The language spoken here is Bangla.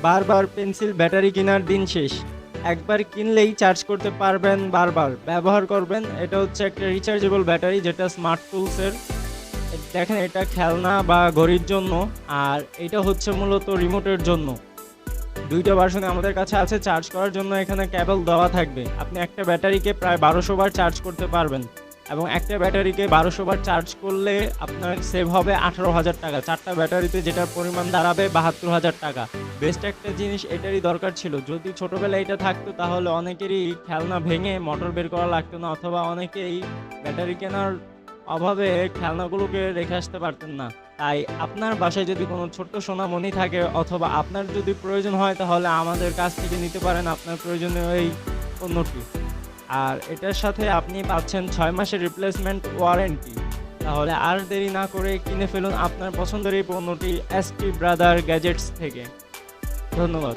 বারবার পেন্সিল ব্যাটারি কেনার দিন শেষ। একবার কিনলেই চার্জ করতে পারবেন, বারবার ব্যবহার করবেন। এটা হচ্ছে একটা রিচার্জেবল ব্যাটারি, যেটা স্মার্ট টুলসের। দেখেন, এটা খেলনা বা ঘড়ির জন্য, আর এটা হচ্ছে মূলত রিমোটের জন্য। দুইটা ভার্সনে আমাদের কাছে আছে। চার্জ করার জন্য এখানে কেবল দেওয়া থাকবে। আপনি একটা ব্যাটারিকে প্রায় 1200 বার চার্জ করতে পারবেন, এবং একটা ব্যাটারিকে 1200 বার চার্জ করলে আপনার সেভ হবে 18,000 টাকা। চারটা ব্যাটারিতে যেটার পরিমাণ দাঁড়াবে 72,000 টাকা। বেস্ট একটা জিনিস এটারই দরকার ছিল। যদি ছোটোবেলায় এটা থাকতো তাহলে অনেকেরই খেলনা ভেঙে মোটর বের করা লাগতো না, অথবা অনেকেই ব্যাটারি কেনার অভাবে খেলনাগুলোকে রেখে আসতে পারতেন না। তাই আপনার বাসায় যদি কোনো ছোট্ট সোনামণি থাকে, অথবা আপনার যদি প্রয়োজন হয়, তাহলে আমাদের কাছ থেকে নিতে পারেন আপনার প্রয়োজনীয় এই পণ্যটি। আর এটার সাথে আপনি পাচ্ছেন 6 মাসের রিপ্লেসমেন্ট ওয়ারেন্টি। তাহলে আর দেরি না করে কিনে ফেলুন আপনার পছন্দের এই পণ্যটি এসটি ব্রাদার গ্যাজেটস থেকে। ধন্যবাদ।